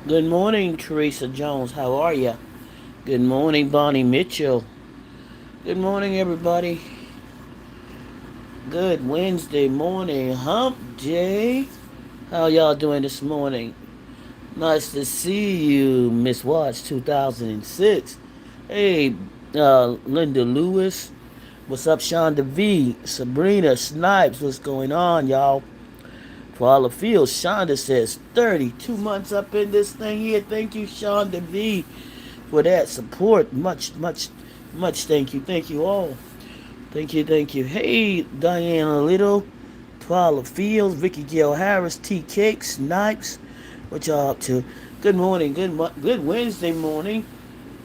Good morning, Teresa Jones. How are you? Good morning, Bonnie Mitchell. Good morning, everybody. Good Wednesday morning, hump day. How y'all doing this morning? Nice to see you, Miss Watts 2006. Hey, Linda Lewis. What's up, Shonda V? Sabrina Snipes. What's going on, y'all? For all the fields, Shonda says 32 months up in this thing here. Thank you, Shonda V, for that support. Much thank you. Thank you all. Thank you. Hey, Diana Little, Paula Fields, Vicky Gail Harris, T Cake, Snipes. What y'all up to? Good morning. Good Wednesday morning.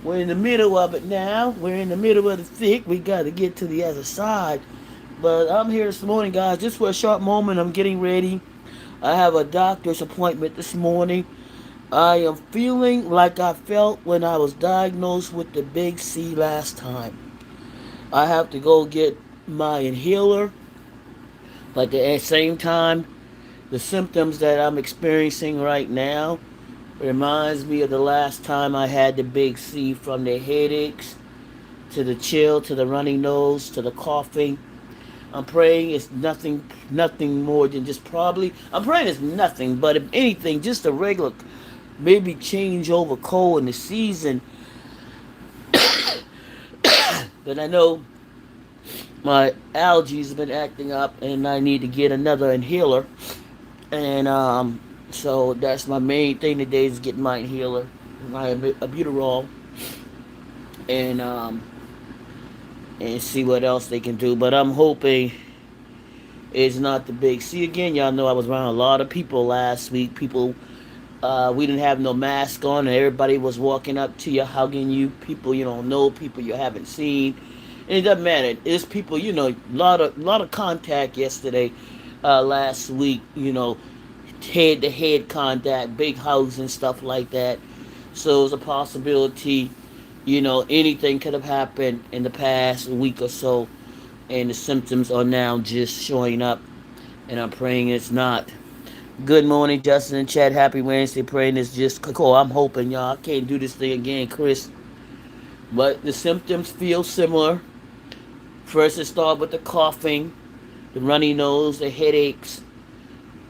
We're in the middle of it now. We're in the middle of the thick. We got to get to the other side. But I'm here this morning, guys, just for a short moment. I'm getting ready. I have a doctor's appointment this morning. I am feeling like I felt when I was diagnosed with the big C last time. I have to go get my inhaler, but at the same time, the symptoms that I'm experiencing right now reminds me of the last time I had the big C, from the headaches to the chill to the runny nose to the coughing. I'm praying it's nothing more than just probably. I'm praying it's nothing, but if anything, just a regular, maybe change over cold in the season. But I know my allergies have been acting up, and I need to get another inhaler. And so that's my main thing today, is getting my inhaler, my albuterol, and and see what else they can do. But I'm hoping it's not the big. See, again, y'all know I was around a lot of people last week. People, we didn't have no mask on, and everybody was walking up to you, hugging you. People you don't know, people you haven't seen. And it doesn't matter. It's people, lot of contact yesterday, last week. Head to head contact, big hugs and stuff like that. So it's a possibility. Anything could have happened in the past week or so, and the symptoms are now just showing up. And I'm praying it's not. Good morning, Justin and Chad. Happy Wednesday. Praying it's just cool. I'm hoping y'all can't do this thing again, Chris. But the symptoms feel similar. First, it started with the coughing, the runny nose, the headaches,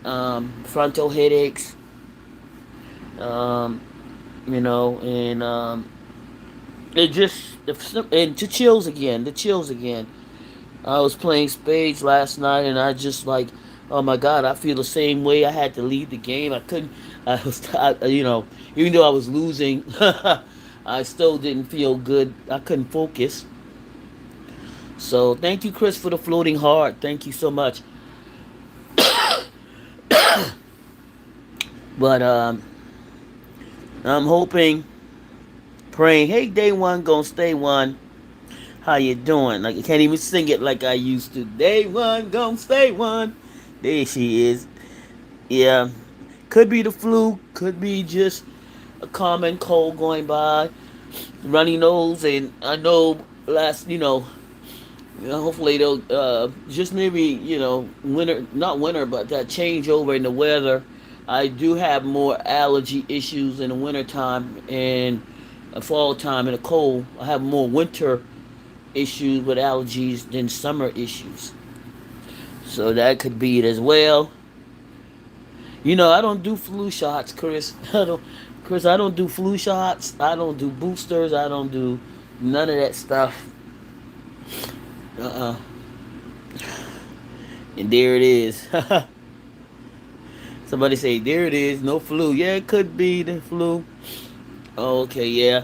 frontal headaches, um, and it just and the chills again. The chills again. I was playing spades last night, and I just like, oh my god, I feel the same way. I had to leave the game. I couldn't. I was, even though I was losing, I still didn't feel good. I couldn't focus. So thank you, Chris, for the floating heart. Thank you so much. But I'm hoping, praying. Hey, day one, gonna stay one. How you doing? Like, I can't even sing it like I used to. Day one, gonna stay one. There she is. Yeah, could be the flu, could be just a common cold going by, runny nose, and I know hopefully they'll just maybe winter, not winter, but that changeover in the weather. I do have more allergy issues in the winter time and fall time in the cold. I have more winter issues with allergies than summer issues, so that could be it as well. I don't do flu shots, Chris. I don't do flu shots. I don't do boosters. I don't do none of that stuff. Uh-uh. And there it is. Somebody say, there it is, no flu. Yeah, it could be the flu. Okay, yeah.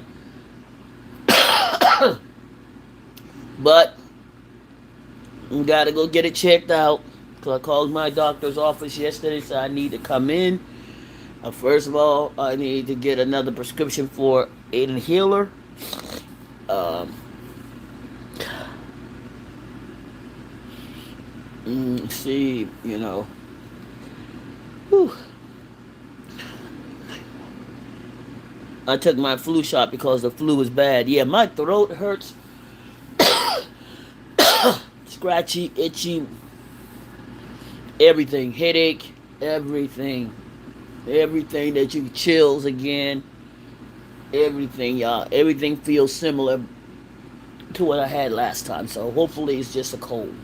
But you gotta go get it checked out. So I called my doctor's office yesterday, so I need to come in. First of all, I need to get another prescription for an inhaler. Um, see, whew. I took my flu shot because the flu is bad. Yeah, my throat hurts, scratchy, itchy, everything, headache, everything. Everything that you chills again. Everything, y'all. Everything feels similar to what I had last time. So hopefully it's just a cold.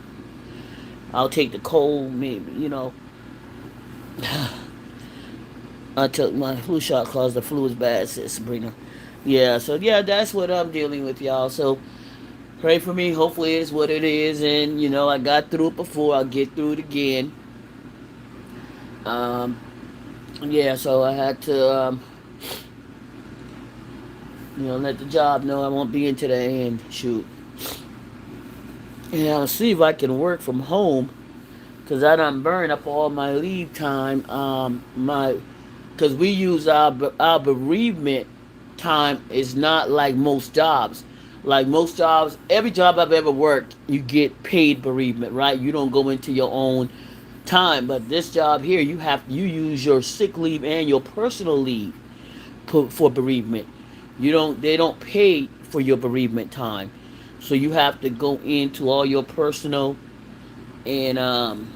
I'll take the cold, maybe. I took my flu shot because the flu is bad, says Sabrina. Yeah, so yeah, that's what I'm dealing with, y'all. So pray for me. Hopefully it's what it is. And, I got through it before. I'll get through it again. Um, yeah, so I had to, let the job know I won't be in today and shoot. Yeah, I'll see if I can work from home because I done burned up all my leave time. Because we use our bereavement time is not like most jobs. Like most jobs, every job I've ever worked, you get paid bereavement, right? You don't go into your own time. But this job here, you use your sick leave and your personal leave for bereavement. They don't pay for your bereavement time, so you have to go into all your personal and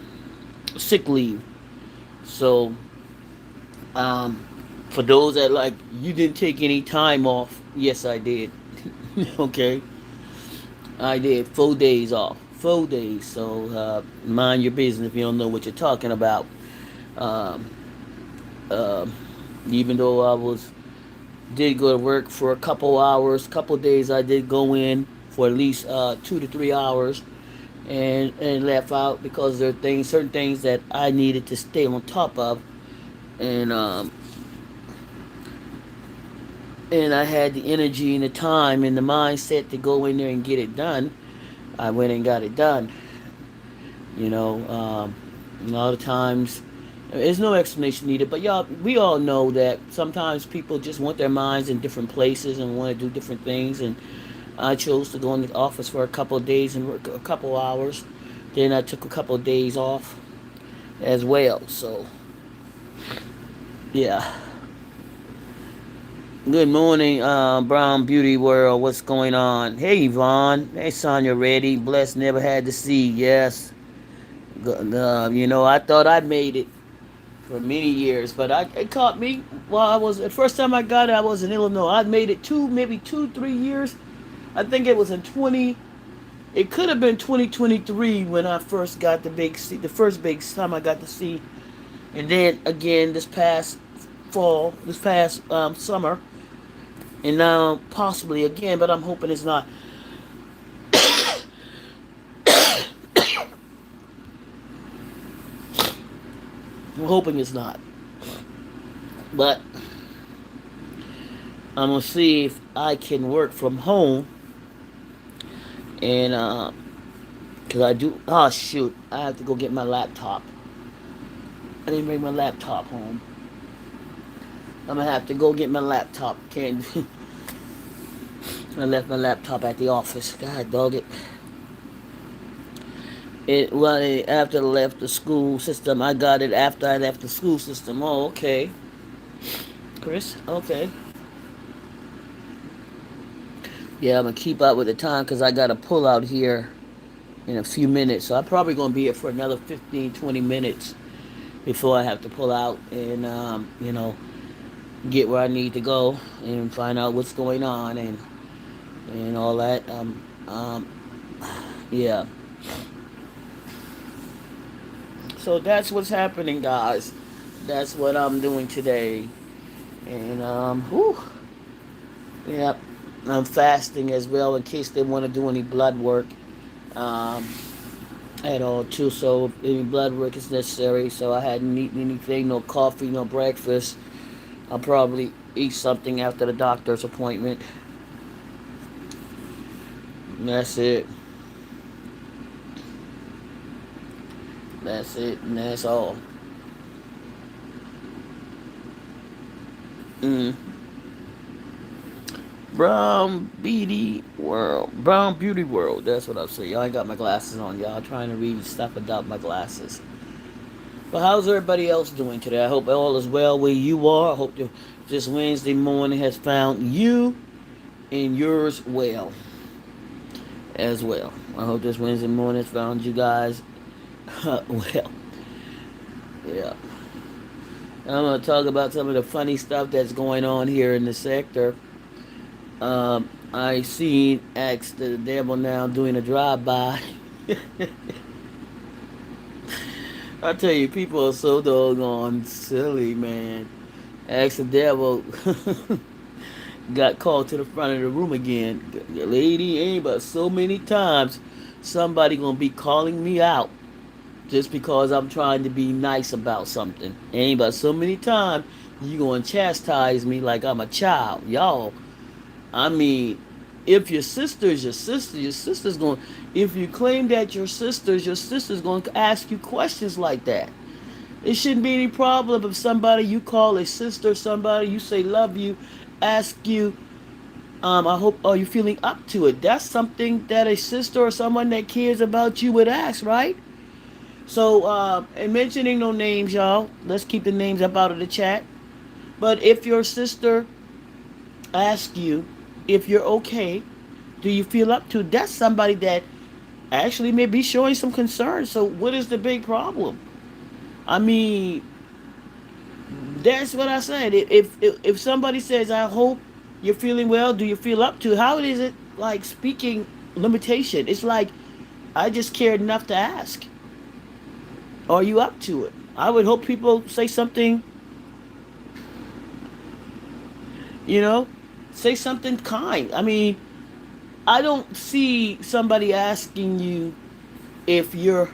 sick leave. So um, for those that like you didn't take any time off, yes I did. Okay, I did 4 days off, 4 days. So mind your business if you don't know what you're talking about. Um, um Even though I did go to work for a couple hours, couple days, I did go in for at least 2 to 3 hours and left out because there are certain things that I needed to stay on top of, and and I had the energy and the time and the mindset to go in there and get it done. I went and got it done. You know, a lot of times there's no explanation needed, but y'all, we all know that sometimes people just want their minds in different places and want to do different things. And I chose to go in the office for a couple of days and work a couple hours. Then I took a couple of days off as well. So, yeah. Good morning, Brown Beauty World. What's going on? Hey, Yvonne. Hey, Sonya Reddy. Blessed, never had to see. Yes. I thought I made it for many years, but it caught me while the first time I got it, I was in Illinois. I made it maybe 2, 3 years. I think it was in 20. It could have been 2023 when I first got the first big time I got to see, and then again this past summer, and now possibly again, but I'm hoping it's not. I'm hoping it's not, but I'm gonna see if I can work from home, and cause I do. Oh shoot! I have to go get my laptop. I didn't bring my laptop home. I'm gonna have to go get my laptop. Can't. I left my laptop at the office. God dog it. After I left the school system. I got it after I left the school system. Oh, okay. Chris, okay. Yeah, I'm gonna keep up with the time because I got to pull out here in a few minutes. So I'm probably gonna be here for another 15, 20 minutes before I have to pull out and get where I need to go and find out what's going on and all that. Yeah. So that's what's happening, guys. That's what I'm doing today. And whew, yeah, I'm fasting as well in case they want to do any blood work um, at all too. So if any blood work is necessary. So I hadn't eaten anything, no coffee, no breakfast. I'll probably eat something after the doctor's appointment. And that's it. That's it, and that's all. Mm. Brown Beauty World. That's what I'm saying. Y'all ain't got my glasses on. Y'all trying to read stuff without my glasses. But how's everybody else doing today? I hope all is well where you are. I hope this Wednesday morning has found you and yours well as well. I hope this Wednesday morning has found you guys well. Yeah. I'm gonna talk about some of the funny stuff that's going on here in the sector. I seen Ask the Devil now doing a drive-by. I tell you, people are so doggone silly, man. Ask the Devil got called to the front of the room again. Lady, ain't but so many times somebody gonna be calling me out just because I'm trying to be nice about something. Ain't but so many times you gonna chastise me like I'm a child. Y'all, I mean, if your sister is your sister's going, if you claim that your sister's going to ask you questions like that. It shouldn't be any problem if somebody you call a sister, somebody you say love you, ask you, I hope, are you feeling up to it? That's something that a sister or someone that cares about you would ask, right? So, and mentioning no names, y'all. Let's keep the names up out of the chat. But if your sister asks you if you're okay, do you feel up to? That's somebody that actually may be showing some concern. So, what is the big problem? I mean, that's what I said. If somebody says, "I hope you're feeling well," do you feel up to? How is it like speaking limitation? It's like I just cared enough to ask. Are you up to it? I would hope people say something, you know, say something kind. I mean, I don't see somebody asking you if you're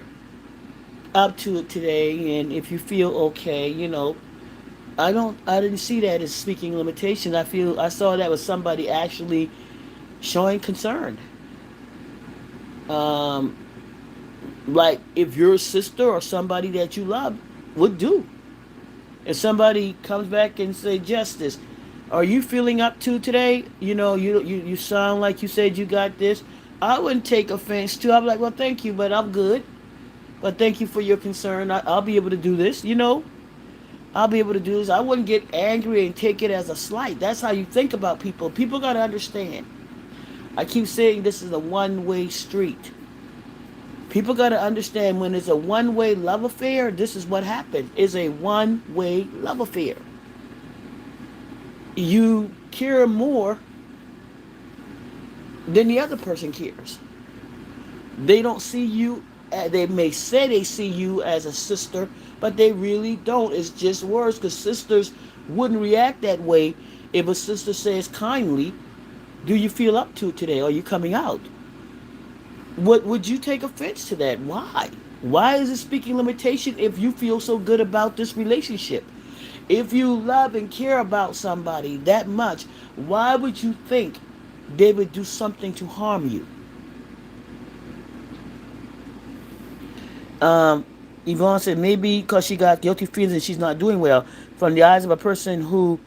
up to it today and if you feel okay, I didn't see that as speaking limitations. I saw that was somebody actually showing concern. Um, like if your sister or somebody that you love would do. If somebody comes back and say, Justice, are you feeling up to today? You sound like you said you got this. I wouldn't take offense to. I'd be like, well, thank you, but I'm good. But thank you for your concern. I'll be able to do this. I'll be able to do this. I wouldn't get angry and take it as a slight. That's how you think about people. People got to understand. I keep saying this is a one-way street. People got to understand when it's a one-way love affair, this is what happens. It's a one-way love affair. You care more than the other person cares. They don't see you, they may say they see you as a sister, but they really don't. It's just words because sisters wouldn't react that way if a sister says kindly, do you feel up to it today? Are you coming out? What would you take offense to that? Why? Why is it speaking limitation if you feel so good about this relationship? If you love and care about somebody that much, why would you think they would do something to harm you? Um, Yvonne said maybe because she got guilty feelings and she's not doing well. From the eyes of a person who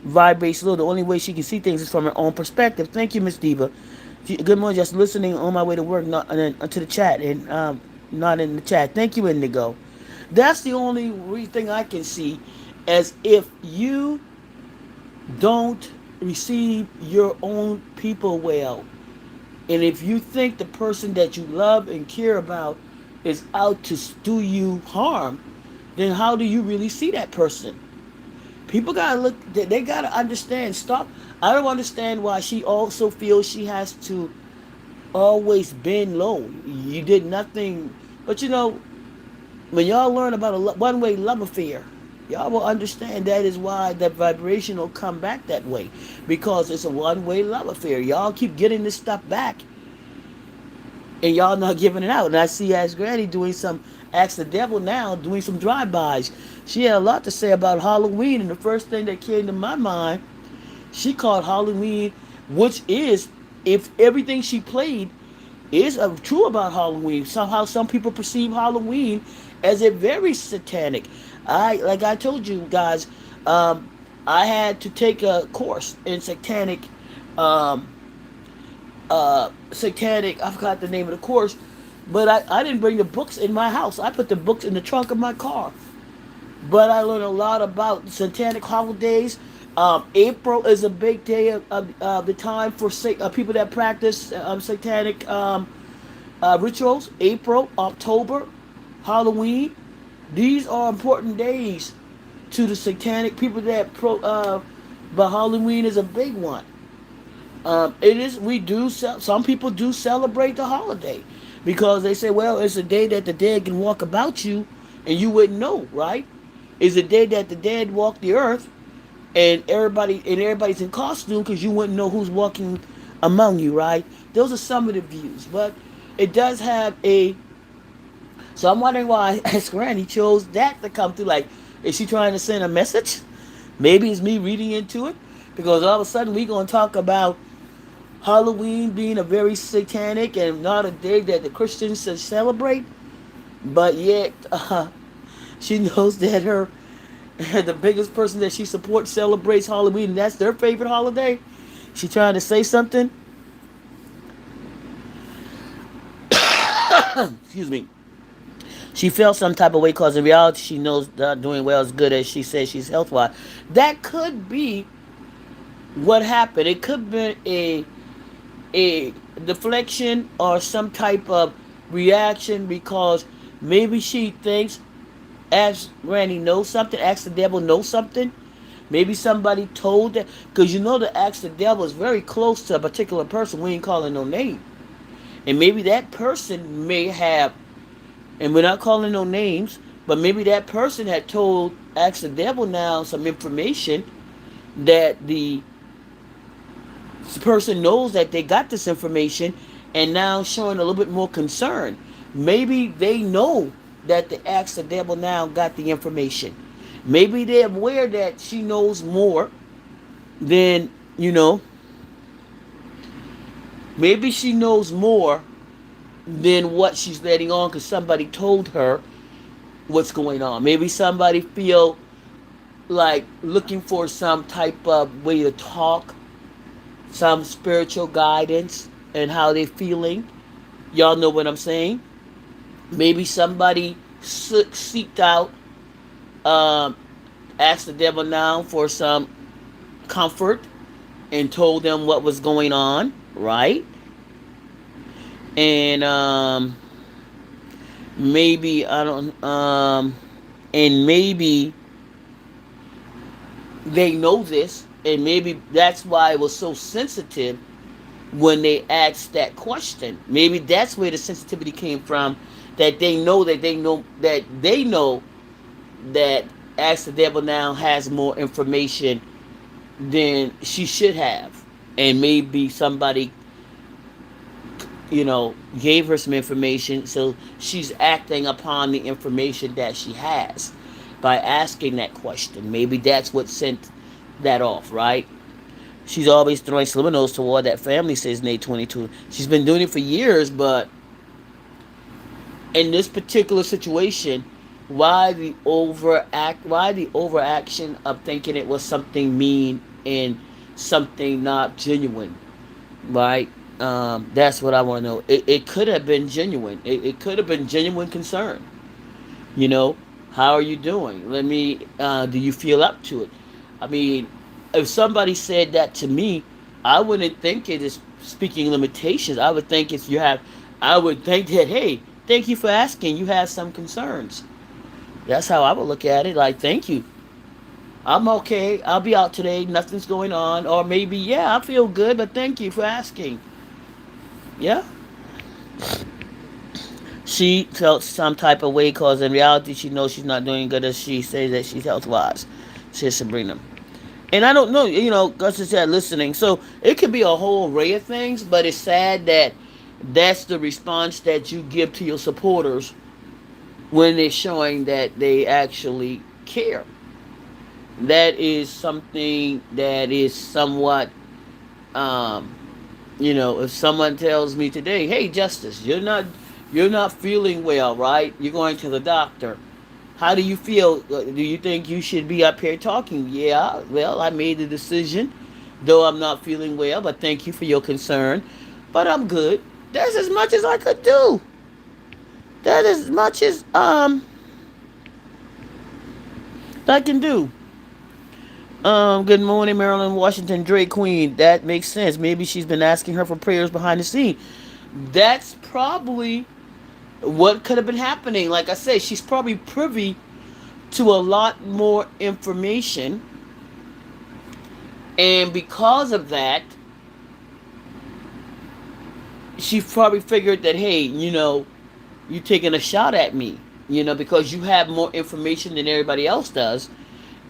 vibrates low, the only way she can see things is from her own perspective. Thank you, Miss Diva. Good morning. Just listening on my way to work, not to the chat and not in the chat. Thank you, Indigo. That's the only thing I can see, as if you don't receive your own people well, and if you think the person that you love and care about is out to do you harm, then how do you really see that person? People gotta look. They gotta understand. Stop. I don't understand why she also feels she has to always bend low. You did nothing, but when y'all learn about a one-way love affair, y'all will understand that is why that vibration will come back that way, because it's a one-way love affair. Y'all keep getting this stuff back, and y'all not giving it out. And I see Ask Granny doing some Ask the Devil now, doing some drive-bys. She had a lot to say about Halloween, and the first thing that came to my mind, she called Halloween, which is, if everything she played is true about Halloween. Somehow some people perceive Halloween as a very satanic. Like I told you guys, I had to take a course in um, satanic. I forgot the name of the course, but I didn't bring the books in my house. I put the books in the trunk of my car. But I learned a lot about satanic holidays. April is a big day of the time for people that practice satanic rituals. April, October, Halloween. These are important days to the satanic people that but Halloween is a big one. It is. We do. Some people do celebrate the holiday because they say, well, it's a day that the dead can walk about you, and you wouldn't know, right? It's a day that the dead walk the earth, and everybody's in costume because you wouldn't know who's walking among you, right? Those are some of the views, but it does have a. So I'm wondering why Granny chose that to come through. Like, is she trying to send a message? Maybe it's me reading into it because all of a sudden we're gonna talk about Halloween being a very satanic and not a day that the Christians should celebrate, but yet she knows that her the biggest person that she supports celebrates Halloween, and that's their favorite holiday. She trying to say something. Excuse me. She felt some type of way because in reality she knows not doing well as good as she says she's health wise. That could be what happened. It could be a deflection or some type of reaction because maybe she thinks as Randy knows something, ask the devil knows something. Maybe somebody told that because you know the ask the devil is very close to a particular person. We ain't calling no name, and maybe that person may have, and we're not calling no names, but maybe that person had told ask the devil now some information that the person knows that they got this information and now showing a little bit more concern. Maybe they know that the ask the devil now got the information. Maybe they're aware that she knows more than, maybe she knows more than what she's letting on because somebody told her what's going on. Maybe somebody feel like looking for some type of way to talk, some spiritual guidance and how they're feeling. Y'all know what I'm saying? Maybe somebody seeked out, asked the devil now for some comfort and told them what was going on, right? And maybe I don't and maybe they know this and maybe that's why it was so sensitive when they asked that question. Maybe that's where the sensitivity came from, that they know that Ask the Devil now has more information than she should have. And maybe somebody, gave her some information, so she's acting upon the information that she has by asking that question. Maybe that's what sent that off, right? She's always throwing subliminals toward that family, says Nate 22. She's been doing it for years, but in this particular situation, why the overaction of thinking it was something mean and something not genuine, right? That's what I want to know. It could have been genuine. It could have been genuine concern. You know, how are you doing? Do you feel up to it? I mean, if somebody said that to me, I wouldn't think it is speaking limitations. I would think I would think that, hey, thank you for asking. You have some concerns. That's how I would look at it. Like, thank you. I'm okay. I'll be out today. Nothing's going on. Or maybe, yeah, I feel good, but thank you for asking. Yeah. She felt some type of way because in reality she knows she's not doing good as she says that she's health wise, says Sabrina. And I don't know, Gus is said listening. So it could be a whole array of things, but it's sad that that's the response that you give to your supporters when they're showing that they actually care. That is something that is somewhat, if someone tells me today, hey, Justice, you're not feeling well, right? You're going to the doctor. How do you feel? Do you think you should be up here talking? Yeah, well, I made the decision, though I'm not feeling well, but thank you for your concern. But I'm good. That's as much as I could do. That is as much as I can do. Good morning, Maryland, Washington, Drake Queen. That makes sense. Maybe she's been asking her for prayers behind the scene. That's probably what could have been happening. Like I say, she's probably privy to a lot more information. And because of that, she probably figured that, hey, you're taking a shot at me, because you have more information than everybody else does.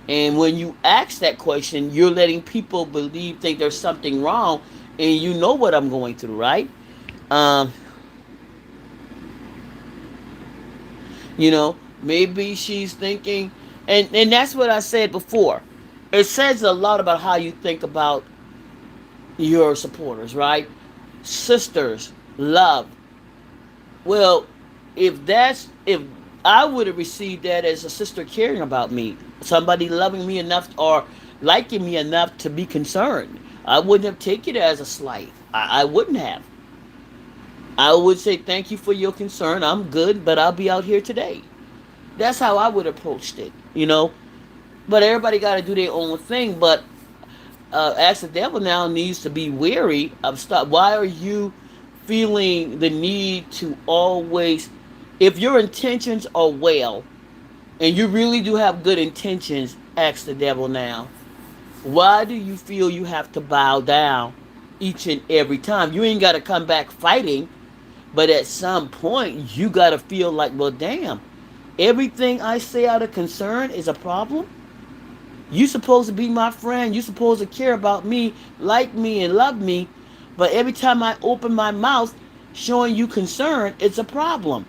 And when you ask that question, you're letting people think there's something wrong, and you know what I'm going through, right? Um, maybe she's thinking, and that's what I said before. It says a lot about how you think about your supporters, right? Sisters, love. Well, if I would have received that as a sister caring about me, somebody loving me enough or liking me enough to be concerned, I wouldn't have taken it as a slight. I wouldn't have. I would say thank you for your concern. I'm good, but I'll be out here today. That's how I would have approached it. But everybody got to do their own thing. But Ask the Devil now needs to be wary of stuff. Why are you feeling the need to always, if your intentions are well, and you really do have good intentions, ask the devil now, why do you feel you have to bow down each and every time? You ain't got to come back fighting, but at some point, you got to feel like, well, damn, everything I say out of concern is a problem. You supposed to be my friend. You supposed to care about me, like me, and love me. But every time I open my mouth showing you concern, it's a problem.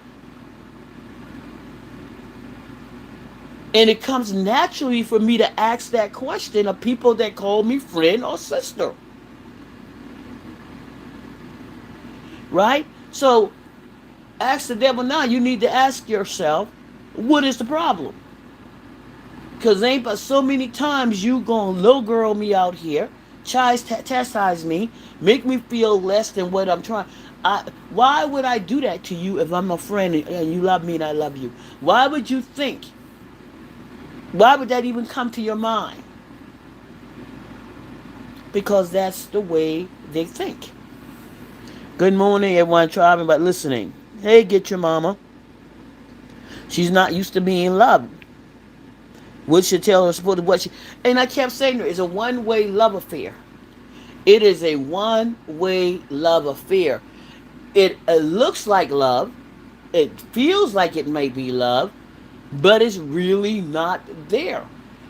And it comes naturally for me to ask that question of people that call me friend or sister. Right? So ask the devil now. You need to ask yourself, what is the problem? Because ain't but so many times you gonna little girl me out here, chastise me, make me feel less than what I'm trying. Why would I do that to you if I'm a friend and you love me and I love you? Why would you think? Why would that even come to your mind? Because that's the way they think. Good morning, everyone driving but listening. Hey, get your mama. She's not used to being loved. What should tell her supposed to what she, and I kept saying to her, it's a one-way love affair. It is a one-way love affair. It looks like love. It feels like it may be love, but it's really not there.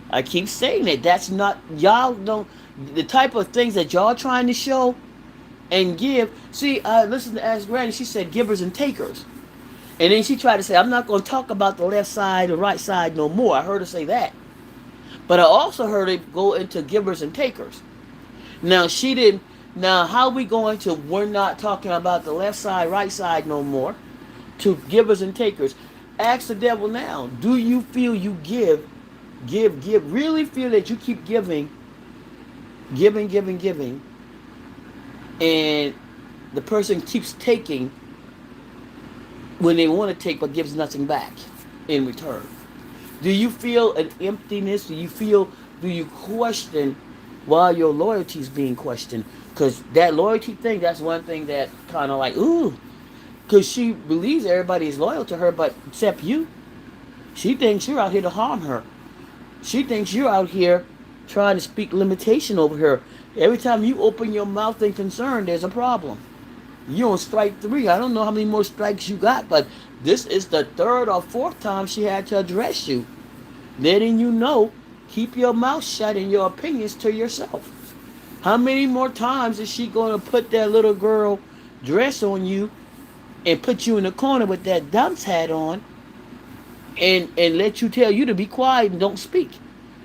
I keep saying it. That's not, y'all don't, the type of things that y'all trying to show and give. See, listen to Ask Granny. She said givers and takers. And then she tried to say, I'm not going to talk about the left side or right side no more. I heard her say that. But I also heard it go into givers and takers. Now, she didn't. Now, how we going to, we're not talking about the left side, right side no more, to givers and takers. Ask the devil now, do you feel you give, really feel that you keep giving, and the person keeps taking when they want to take but gives nothing back in return? Do you feel an emptiness? Do you question why your loyalty is being questioned? Because that loyalty thing, that's one thing that kind of like, ooh, because she believes everybody is loyal to her, but except you. She thinks you're out here to harm her. She thinks you're out here trying to speak limitation over her. Every time you open your mouth in concern, there's a problem. You're on strike 3. I don't know how many more strikes you got, but this is the 3rd or 4th time she had to address you. Letting you know, keep your mouth shut and your opinions to yourself. How many more times is she going to put that little girl dress on you and put you in the corner with that dunce hat on and let you tell you to be quiet and don't speak?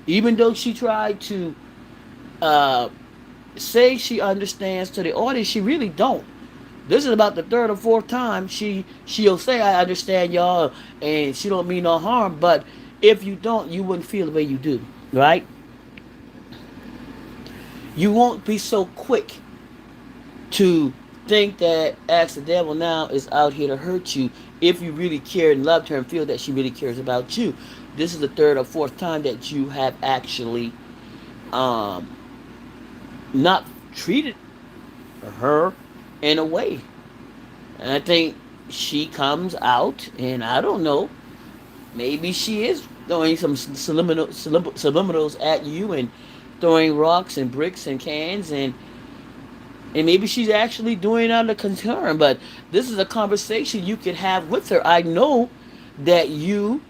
Even though she tried to uh, say she understands to the audience, she really don't. This is about the 3rd or 4th time she'll say, I understand y'all, and she don't mean no harm, but if you don't, you wouldn't feel the way you do, right? You won't be so quick to think that Ask the Devil now is out here to hurt you if you really care and loved her and feel that she really cares about you. This is the 3rd or 4th time that you have actually not treated her in a way. And I think she comes out, and I don't know, maybe she is throwing some subliminals at you and throwing rocks and bricks and cans, and maybe she's actually doing it out of concern. But this is a conversation you could have with her. I know that y'all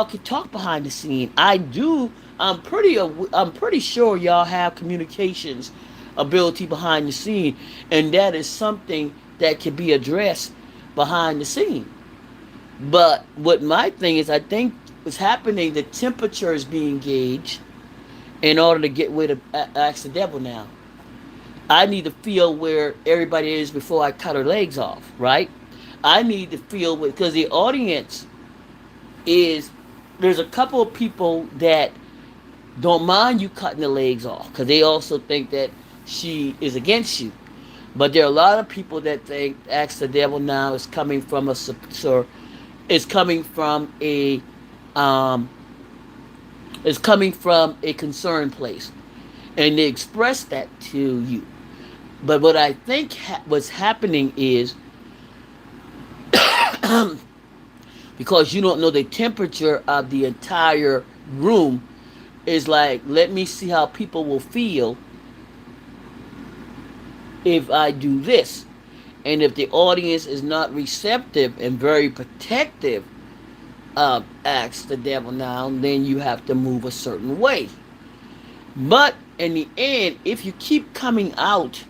could talk behind the scene. I do. I'm pretty sure y'all have communications ability behind the scene, and that is something that can be addressed behind the scene. But what my thing is, I think what's happening, the temperature is being gauged in order to get rid of Ask the Devil now. I need to feel where everybody is before I cut her legs off, right? I need to feel, because the audience is, there's a couple of people that don't mind you cutting the legs off because they also think that she is against you. But there are a lot of people that think Ask the Devil now is coming from is coming from a um, is coming from a concerned place, and they express that to you. But what I think what's happening is because you don't know the temperature of the entire room, is like, let me see how people will feel if I do this. And if the audience is not receptive and very protective of Ask the Devil now, then you have to move a certain way. But in the end, if you keep coming out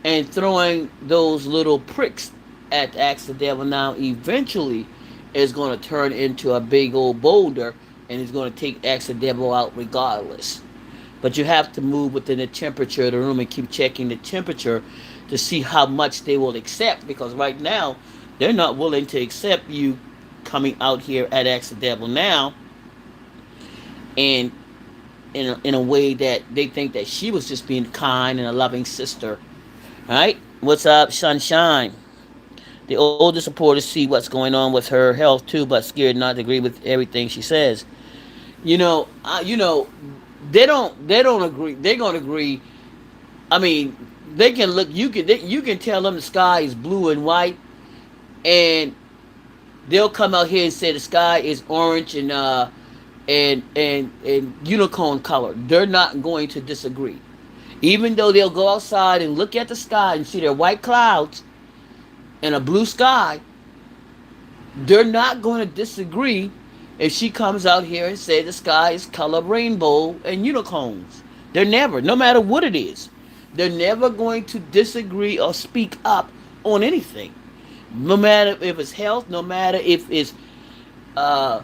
and throwing those little pricks at Ask the Devil now, eventually it's going to turn into a big old boulder and it's going to take Ask the Devil out regardless. But you have to move within the temperature of the room and keep checking the temperature to see how much they will accept, because right now they're not willing to accept you coming out here at Ask the Devil now and in a way that they think that she was just being kind and a loving sister. All right? What's up, Sunshine? The older supporters see what's going on with her health too, but scared not to agree with everything she says. You know, they don't agree. They're gonna agree. I mean, they can look. You can tell them the sky is blue and white, and they'll come out here and say the sky is orange and unicorn color. They're not going to disagree, even though they'll go outside and look at the sky and see their white clouds and a blue sky. They're not going to disagree if she comes out here and say the sky is color rainbow and unicorns. They're never, no matter what it is, they're never going to disagree or speak up on anything. No matter if it's health, no matter if it's uh,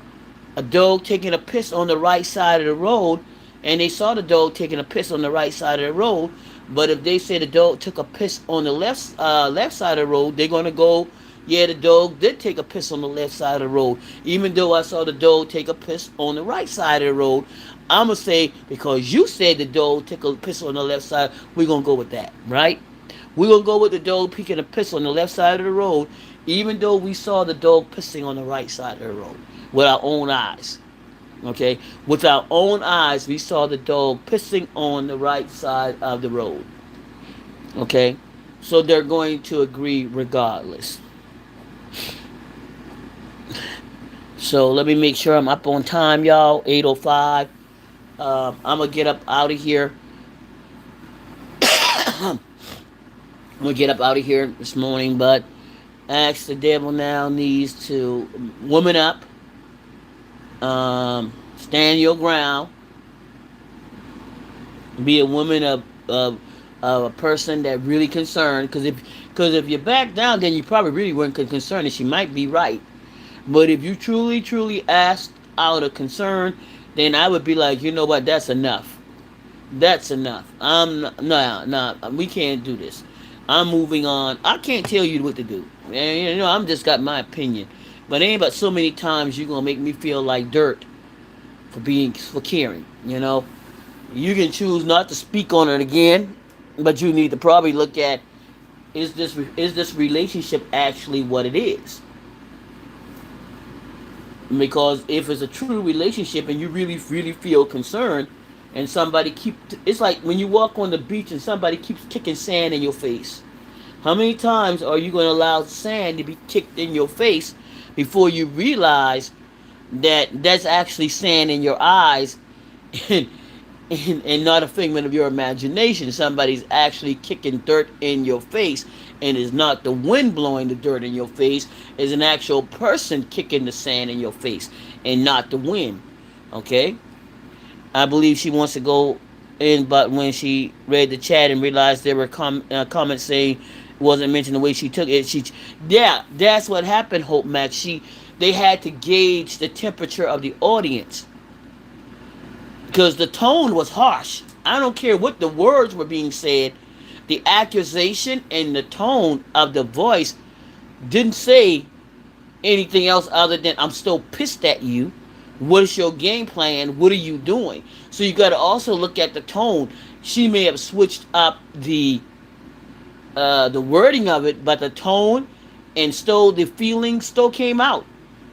a dog taking a piss on the right side of the road, and they saw the dog taking a piss on the right side of the road. But if they say the dog took a piss on the left side of the road, they're gonna go, yeah, the dog did take a piss on the left side of the road. Even though I saw the dog take a piss on the right side of the road, I'm gonna say because you said the dog took a piss on the left side, we're gonna go with that, right? We're gonna go with the dog taking a piss on the left side of the road, even though we saw the dog pissing on the right side of the road with our own eyes. Okay, with our own eyes, we saw the dog pissing on the right side of the road. Okay, so they're going to agree regardless. So let me make sure I'm up on time, y'all. 8:05. I'm gonna get up out of here. I'm gonna get up out of here this morning, but Ask the Devil now needs to woman up, stand your ground, be a woman of a person that really concerned. Because if you back down, then you probably really weren't concerned, and she might be right. But if you truly asked out of concern, then I would be like, you know what, that's enough. That's enough. We can't do this. I'm moving on. I can't tell you what to do. And, I'm just got my opinion. But it ain't but so many times you're gonna make me feel like dirt for caring. You can choose not to speak on it again, but you need to probably look at, is this relationship actually what it is? Because if it's a true relationship and you really feel concerned, and it's like when you walk on the beach and somebody keeps kicking sand in your face. How many times are you going to allow sand to be kicked in your face before you realize that that's actually sand in your eyes and, and not a figment of your imagination. Somebody's actually kicking dirt in your face, and it's not the wind blowing the dirt in your face. It's an actual person kicking the sand in your face, and not the wind. Okay? I believe she wants to go in, but when she read the chat and realized there were comments saying it wasn't mentioned the way she took it, yeah, that's what happened. Hope Max, they had to gauge the temperature of the audience because the tone was harsh. I don't care what the words were being said, the accusation and the tone of the voice didn't say anything else other than I'm still pissed at you. What is your game plan? What are you doing? So you got to also look at the tone. She may have switched up the wording of it, but the tone and still the feeling still came out.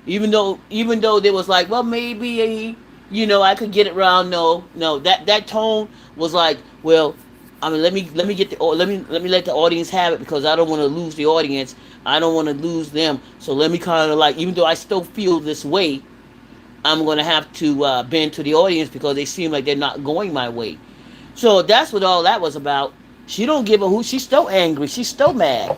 Even though there was like, well, maybe I could get it around. No, that tone was like, well, I mean, let me let the audience have it because I don't want to lose the audience. I don't want to lose them. So let me kind of like, even though I still feel this way, I'm going to have to bend to the audience because they seem like they're not going my way. So that's what all that was about. She don't give a hoot. She's still angry. She's still mad.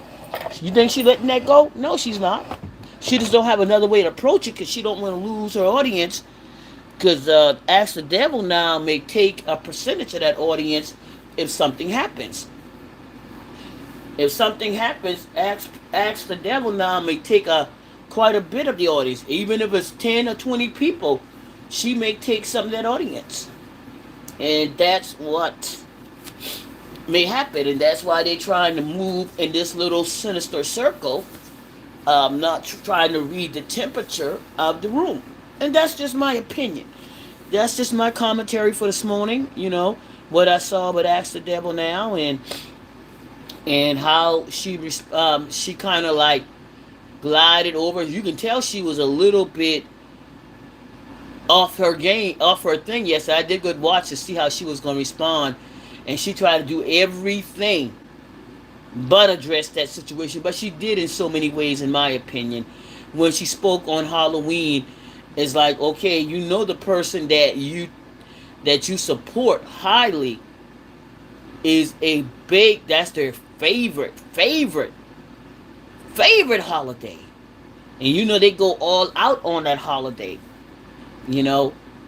You think she letting that go? No, she's not. She just don't have another way to approach it because she don't want to lose her audience. Because Ask the Devil now may take a percentage of that audience if something happens. If something happens, Ask the Devil now may take quite a bit of the audience. Even if it's 10 or 20 people, she may take some of that audience. And that's what may happen. And that's why they're trying to move in this little sinister circle, not trying to read the temperature of the room. And that's just my opinion. That's just my commentary for this morning. What I saw with Ask the Devil now, and how she kind of like glided over. You can tell she was a little bit off her game, off her thing. Yes, I did good watch to see how she was going to respond, and she tried to do everything but address that situation. But she did in so many ways, in my opinion. When she spoke on Halloween, it's like, okay, the person that you support highly is that's their favorite holiday, and they go all out on that holiday.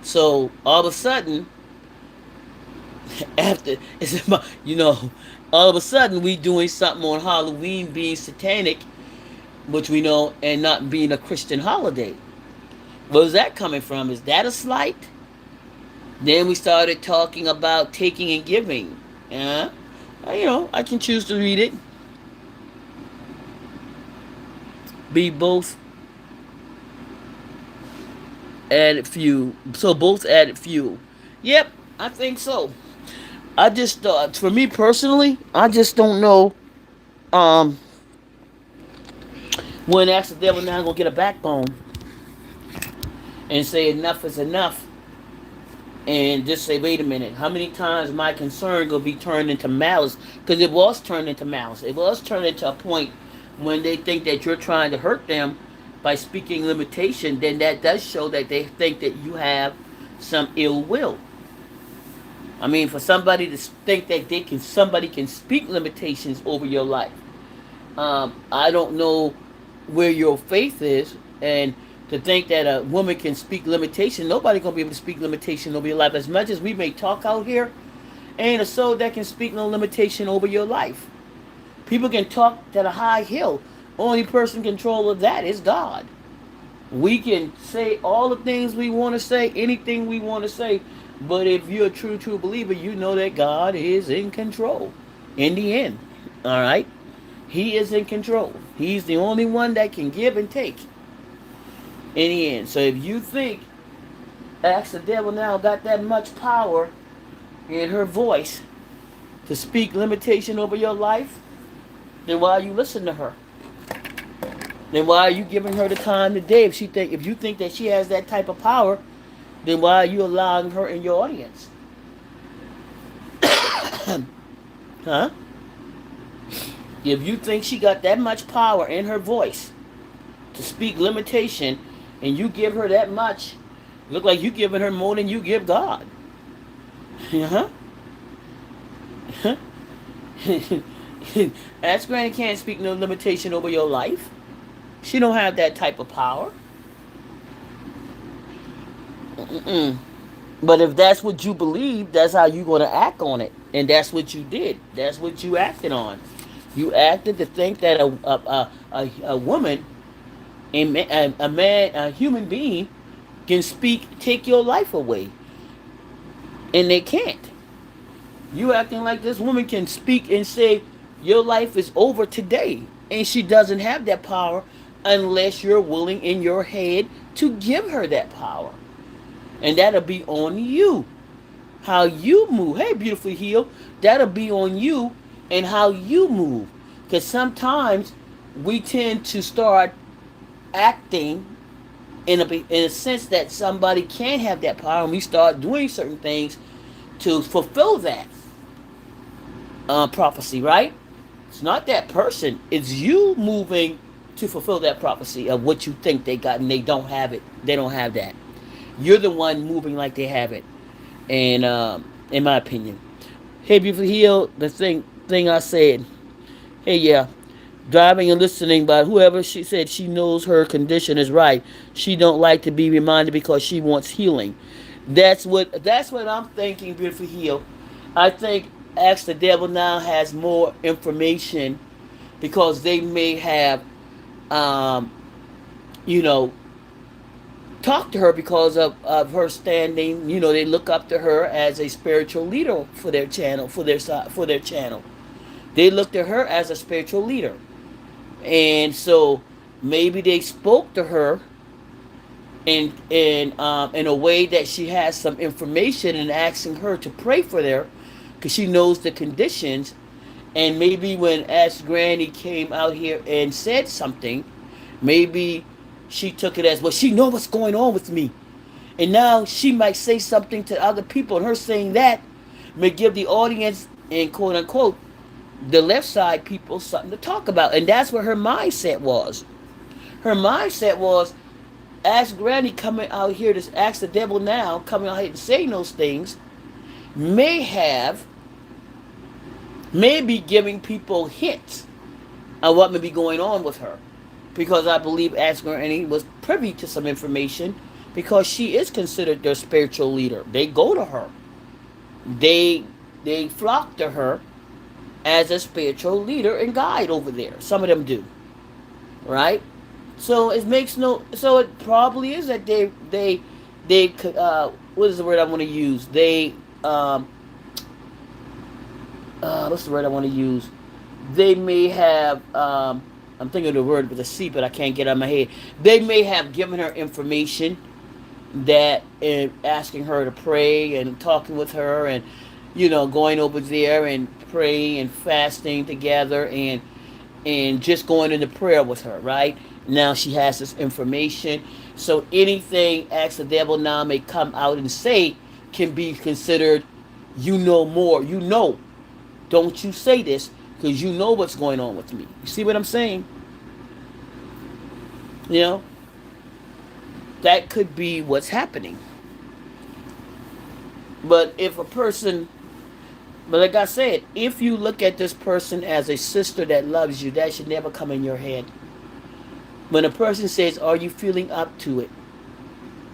So all of a sudden, after all of a sudden we doing something on Halloween being satanic, which we know, and not being a Christian holiday. Where's that coming from? Is that a slight? Then we started talking about taking and giving. I can choose to read it. Be both added fuel. So both added fuel. Yep, I think so. I just for me personally, I just don't know when Ask the Devil now gonna get a backbone and say enough is enough, and just say, wait a minute, how many times my concern gonna be turned into malice? Because it was turned into malice. It was turned into a point when they think that you're trying to hurt them by speaking limitation. Then that does show that they think that you have some ill will. I mean, for somebody to think that somebody can speak limitations over your life. I don't know where your faith is, and to think that a woman can speak limitation, nobody gonna be able to speak limitation over your life. As much as we may talk out here, ain't a soul that can speak no limitation over your life. People can talk to the high hill. Only person control of that is God. We can say all the things we want to say, anything we want to say, but if you're a true believer, you know that God is in control. In the end, all right, He is in control. He's the only one that can give and take. In the end, so if you think Ask the Devil now got that much power in her voice to speak limitation over your life, then why are you listening to her? Then why are you giving her the time today? If you think that she has that type of power, then why are you allowing her in your audience? Huh? If you think she got that much power in her voice to speak limitation, and you give her that much, look like you giving her more than you give God. Uh-huh. Ask Granny can't speak no limitation over your life. She don't have that type of power. Mm-mm. But if that's what you believe, that's how you gonna act on it, and that's what you did. That's what you acted on. You acted to think that a woman, a man, a human being, can speak, take your life away, and they can't. You acting like this woman can speak and say your life is over today, and she doesn't have that power unless you're willing in your head to give her that power, and that'll be on you. How you move. Hey, beautifully healed. That'll be on you and how you move. Because sometimes we tend to start acting in a sense that somebody can have that power, and we start doing certain things to fulfill that prophecy, right? It's not that person. It's you moving to fulfill that prophecy of what you think they got, and they don't have it. They don't have that. You're the one moving like they have it. And in my opinion, hey, beautiful healed. The thing I said. Hey, yeah, driving and listening, but whoever she said she knows her condition is right. She don't like to be reminded because she wants healing. That's what I'm thinking, beautiful healed. I think Ask the Devil now has more information because they may have, um, you know, talk to her because of her standing. They look up to her as a spiritual leader for their channel, for their channel. They look to her as a spiritual leader. And so maybe they spoke to her in a way that she has some information and asking her to pray for her because she knows the conditions. And maybe when Ask Granny came out here and said something, maybe she took it as, well, she know what's going on with me. And now she might say something to other people, and her saying that may give the audience, and quote unquote, the left side people something to talk about. And that's what her mindset was. Her mindset was, Ask Granny coming out here to Ask the Devil now, coming out here and saying those things, may be giving people hints of what may be going on with her. Because I believe Ask Granny was privy to some information because she is considered their spiritual leader. They go to her. They flock to her as a spiritual leader and guide over there. Some of them do. Right? So it probably is that they what is the word I want to use? What's the word I want to use? They may have, I'm thinking of the word with a C, but I can't get it out of my head. They may have given her information that, and asking her to pray and talking with her, and going over there and praying and fasting together, and just going into prayer with her. Right now, she has this information, so anything Ask the Devil now may come out and say can be considered, more. Don't you say this because you know what's going on with me. You see what I'm saying? You know, that could be what's happening. But like I said, if you look at this person as a sister that loves you, that should never come in your head. When a person says, are you feeling up to it?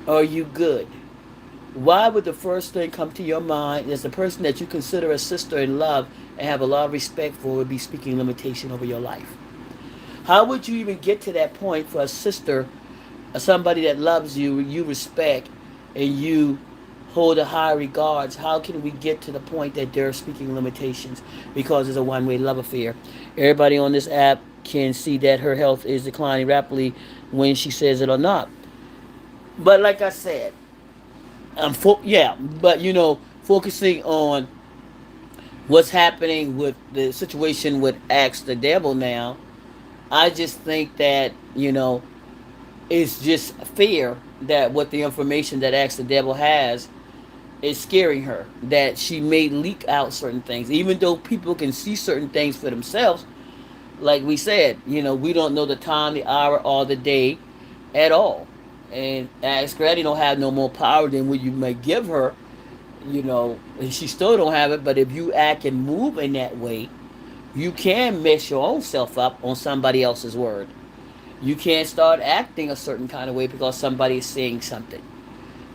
Are you good? Why would the first thing come to your mind is the person that you consider a sister in love and have a lot of respect for would be speaking limitation over your life? How would you even get to that point for a sister, somebody that loves you, you respect, and you hold a high regards? How can we get to the point that they're speaking limitations? Because it's a one-way love affair. Everybody on this app can see that her health is declining rapidly when she says it or not. But like I said, focusing on what's happening with the situation with Ask the Devil now, I just think that, it's just fair that what the information that Ask the Devil has is scaring her. That she may leak out certain things. Even though people can see certain things for themselves, like we said, we don't know the time, the hour, or the day at all. And Ask Granny don't have no more power than what you may give her, and she still don't have it. But if you act and move in that way, you can mess your own self up on somebody else's word. You can't start acting a certain kind of way because somebody is saying something.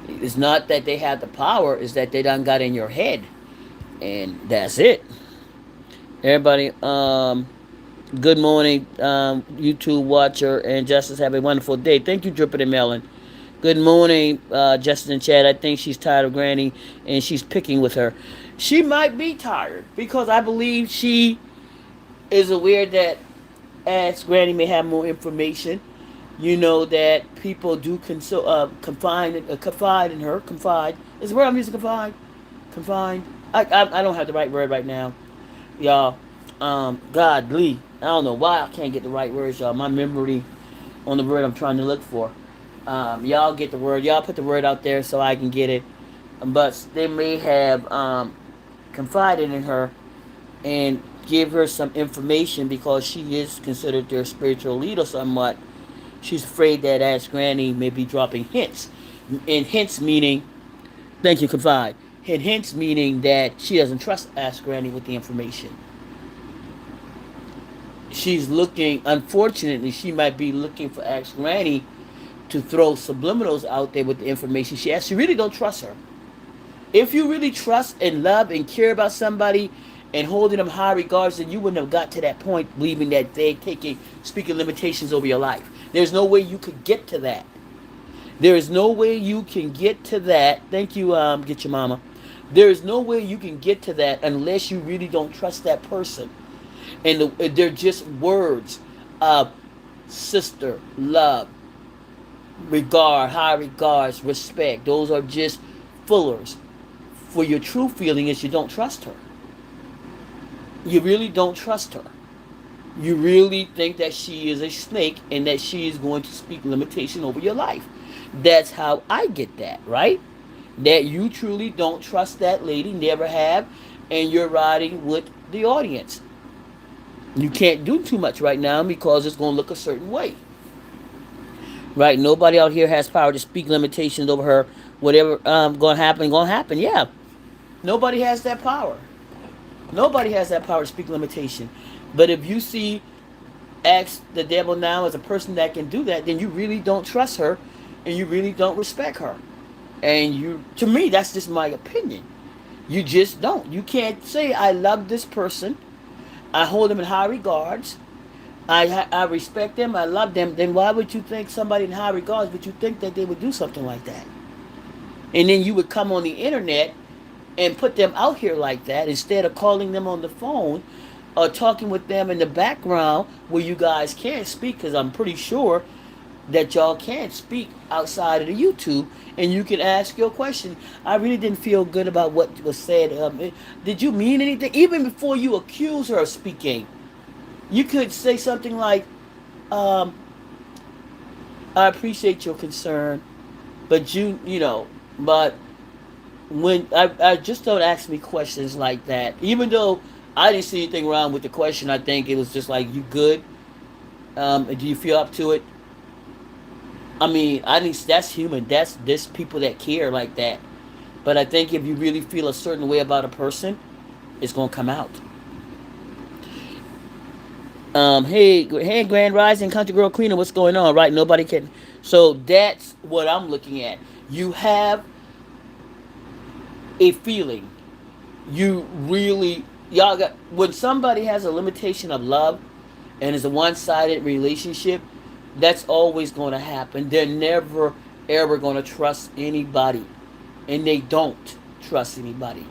It's not that they have the power, it's that they done got in your head. And that's it. Everybody, good morning, YouTube watcher and Justice. Have a wonderful day. Thank you, Drippin' and Melon. Good morning, Justin and Chad. I think she's tired of Granny and she's picking with her. She might be tired because I believe she is aware that as Granny may have more information, that people do confide in her. Confide is the word I'm using. Confide, confide. I don't have the right word right now, y'all. Godly. I don't know why I can't get the right words, y'all. My memory on the word I'm trying to look for. Y'all get the word. Y'all put the word out there so I can get it. But they may have confided in her and give her some information because she is considered their spiritual leader somewhat. She's afraid that Ask Granny may be dropping hints. And hints meaning, thank you, confide. And hints meaning that she doesn't trust Ask Granny with the information. She's looking, unfortunately, she might be looking for Ask Granny to throw subliminals out there with the information she has. She really don't trust her. If you really trust and love and care about somebody and holding them high regards, then you wouldn't have got to that point believing that they speaking limitations over your life. There's no way you could get to that. There is no way you can get to that. Thank you, Get Your Mama. There is no way you can get to that unless you really don't trust that person. And they're just words of sister, love, regard, high regards, respect. Those are just fillers. For your true feeling is you don't trust her. You really don't trust her. You really think that she is a snake and that she is going to speak limitation over your life. That's how I get that, right? That you truly don't trust that lady, never have, and you're riding with the audience. You can't do too much right now because it's going to look a certain way. Right? Nobody out here has power to speak limitations over her. Whatever going to happen. Yeah. Nobody has that power. Nobody has that power to speak limitation. But if you see Ask the Devil now as a person that can do that, then you really don't trust her and you really don't respect her. And to me, that's just my opinion. You just don't. You can't say, I love this person. I hold them in high regards. I respect them. I love them. Then why would you think somebody in high regards, would you think that they would do something like that? And then you would come on the internet and put them out here like that instead of calling them on the phone or talking with them in the background where you guys can't speak, because I'm pretty sure that y'all can't speak outside of the YouTube and you can ask your question. I really didn't feel good about what was said. Did you mean anything? Even before you accuse her of speaking, you could say something like, I appreciate your concern, but but when I just don't ask me questions like that. Even though I didn't see anything wrong with the question, I think it was just like, you good? Do you feel up to it? I mean, I think that's human. There's people that care like that. But I think if you really feel a certain way about a person, it's gonna come out. Hey, Grand Rising Country Girl Queen, what's going on? Right, nobody can. So that's what I'm looking at. You have a feeling. You really, y'all got, when somebody has a limitation of love and is a one-sided relationship, that's always going to happen. They're never ever going to trust anybody, and they don't trust anybody.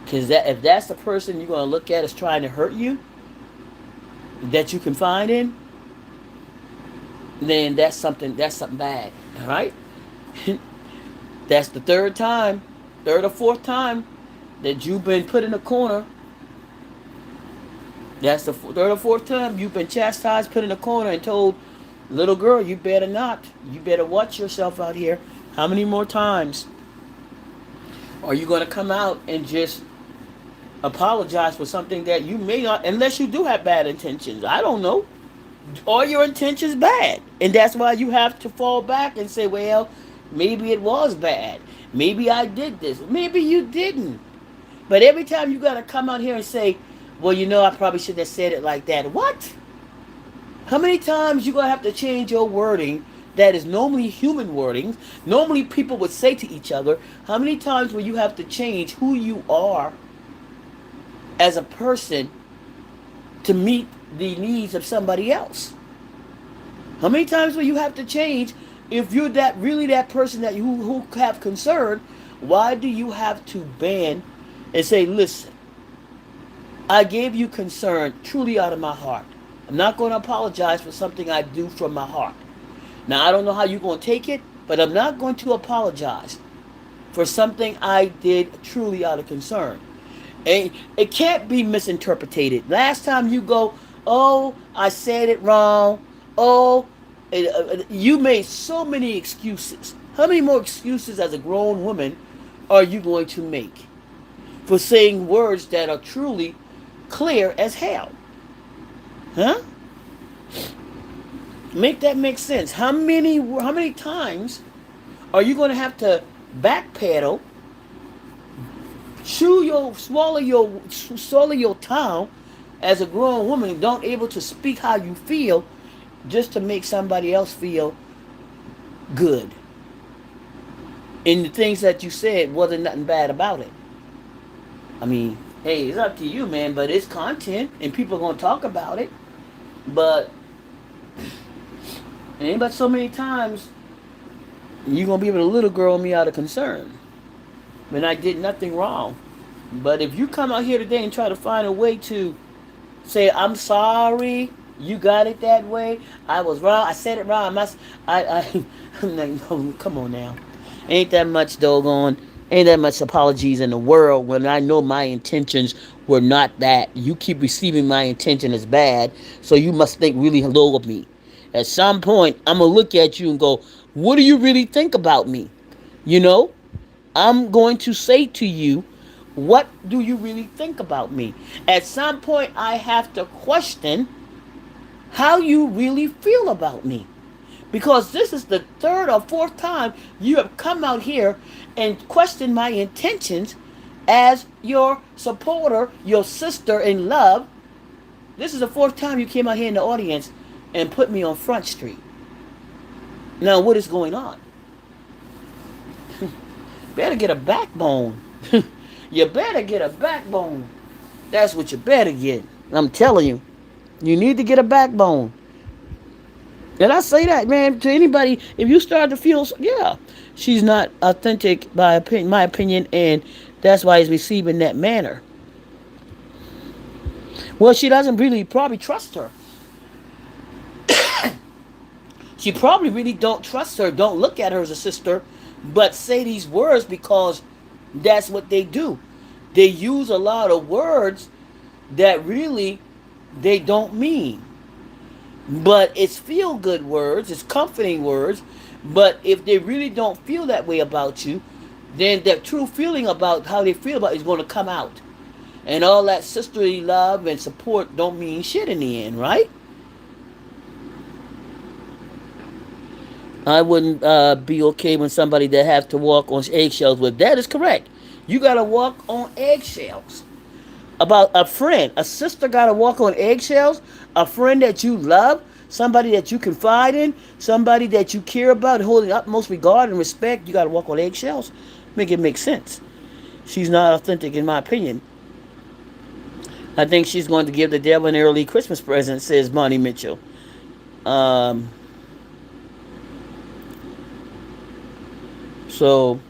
Because if that's the person you're going to look at as trying to hurt you, that you confide in, then that's something bad. All right. That's the third or fourth time that you've been put in a corner. That's the third or fourth time you've been chastised, put in a corner, and told, little girl, you better not. You better watch yourself out here. How many more times are you going to come out and just apologize for something that you may not, unless you do have bad intentions. I don't know. Are your intentions bad? And that's why you have to fall back and say, well, maybe it was bad. Maybe I did this. Maybe you didn't. But every time you got to come out here and say, well, I probably shouldn't have said it like that. What? How many times you going to have to change your wording that is normally human wording? Normally people would say to each other, how many times will you have to change who you are as a person to meet the needs of somebody else? How many times will you have to change if you're that really that person that you who have concern? Why do you have to ban and say, listen, I gave you concern truly out of my heart. I'm not going to apologize for something I do from my heart. Now, I don't know how you're going to take it, but I'm not going to apologize for something I did truly out of concern. And it can't be misinterpreted. Last time you go, oh, I said it wrong. Oh, you made so many excuses. How many more excuses as a grown woman are you going to make for saying words that are truly clear as hell? Huh? Make that make sense. How many times are you going to have to backpedal, swallow your tongue as a grown woman, don't able to speak how you feel, just to make somebody else feel good? And the things that you said wasn't nothing bad about it. I mean, hey, it's up to you, man. But it's content, and people are gonna talk about it. But it ain't but so many times you're gonna be able to little girl me out of concern when I did nothing wrong. But if you come out here today and try to find a way to say, I'm sorry, you got it that way, I was wrong, I said it wrong, I'm like, no, come on now. Ain't that much doggone, ain't that much apologies in the world when I know my intentions were not that. You keep receiving my intention as bad, so you must think really low of me. At some point, I'm going to look at you and go, what do you really think about me? You know? I'm going to say to you, what do you really think about me? At some point, I have to question how you really feel about me. Because this is the third or fourth time you have come out here and questioned my intentions as your supporter, your sister in love. This is the fourth time you came out here in the audience and put me on Front Street. Now, what is going on? Better get a backbone. You better get a backbone. That's what you better get. I'm telling you. You need to get a backbone. And I say that, man, to anybody. If you start to feel, yeah, she's not authentic by my opinion, and that's why he's receiving that manner. Well, she doesn't really probably trust her. She probably really don't trust her, don't look at her as a sister, but say these words because that's what they do. They use a lot of words that really they don't mean. But it's feel good words, it's comforting words. But if they really don't feel that way about you, then their true feeling about how they feel about you is going to come out. And all that sisterly love and support don't mean shit in the end, right? I wouldn't be okay when somebody that have to walk on eggshells with. That is correct. You got to walk on eggshells. About a friend, a sister got to walk on eggshells. A friend that you love, somebody that you confide in, somebody that you care about, holding utmost regard and respect, you got to walk on eggshells. Make it make sense. She's not authentic in my opinion. I think she's going to give the devil an early Christmas present, says Bonnie Mitchell. Um, so,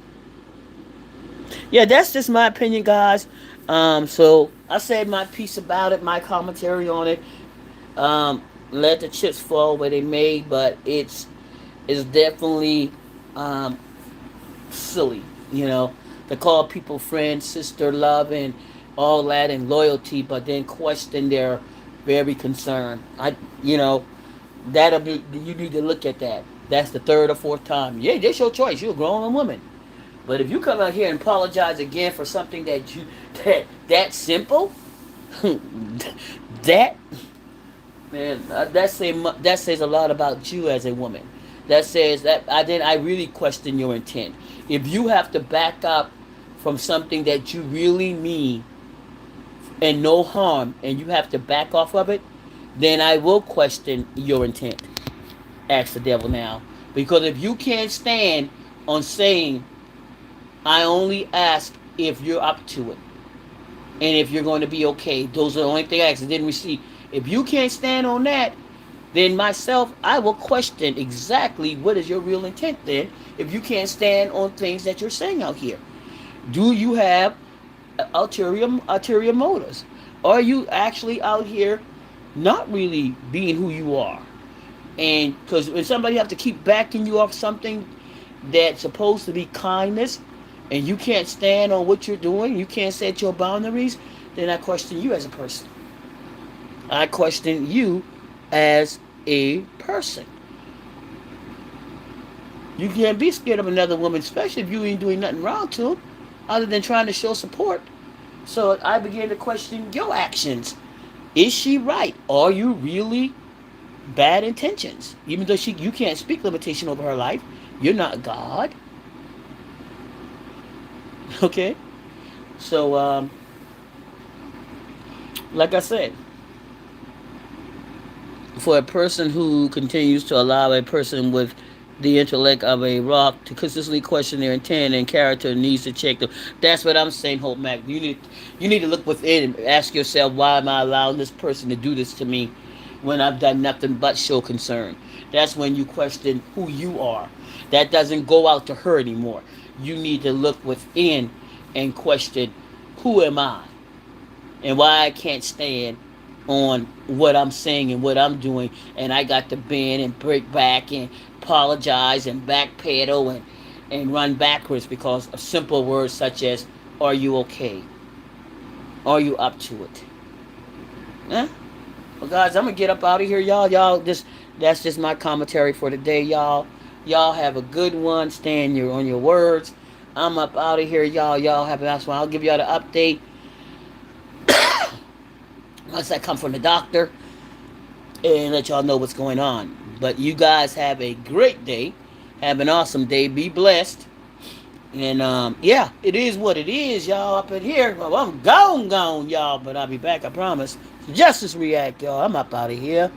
yeah, that's just my opinion, guys. So I said my piece about it, my commentary on it. Let the chips fall where they may, but it's definitely um, silly, to call people friend, sister, love, and all that, and loyalty, but then question their very concern. You know, that'll be. You need to look at that. That's the third or fourth time. Yeah, that's your choice. You're a grown woman. But if you come out here and apologize again for something that simple, that man, that says a lot about you as a woman. That says that I really question your intent. If you have to back up from something that you really mean and no harm, and you have to back off of it, then I will question your intent. Ask the devil now, because if you can't stand on saying, "I only ask if you're up to it, and if you're going to be okay," those are the only thing I ask. I didn't receive. If you can't stand on that, then myself, I will question exactly what is your real intent then if you can't stand on things that you're saying out here. Do you have ulterior motives? Are you actually out here not really being who you are? And because when somebody have to keep backing you off something that's supposed to be kindness, and you can't stand on what you're doing, you can't set your boundaries, then I question you as a person. I question you as a person. You can't be scared of another woman, especially if you ain't doing nothing wrong to them, other than trying to show support. So I began to question your actions. Is she right? Are you really bad intentions? Even though you can't speak limitation over her life, you're not God. Okay? So, like I said, for a person who continues to allow a person with the intellect of a rock to consistently question their intent and character needs to check them. That's what I'm saying, Hope Mac. You need to look within and ask yourself, why am I allowing this person to do this to me when I've done nothing but show concern? That's when you question who you are. That doesn't go out to her anymore. You need to look within and question, who am I? And why I can't stand on what I'm saying and what I'm doing, and I got to bend and break back and apologize and backpedal and run backwards because of simple words such as, "Are you okay? Are you up to it?" Huh? Well, guys, I'm gonna get up out of here, y'all. That's just my commentary for today, y'all. Y'all have a good one. Stand on your words. I'm up out of here, y'all. Y'all have a nice one. I'll give y'all the update once I come from the doctor and let y'all know what's going on. But you guys have a great day. Have an awesome day. Be blessed. And yeah, it is what it is, y'all, up in here. Well, I'm gone, y'all. But I'll be back, I promise. Justice React, y'all. I'm up out of here.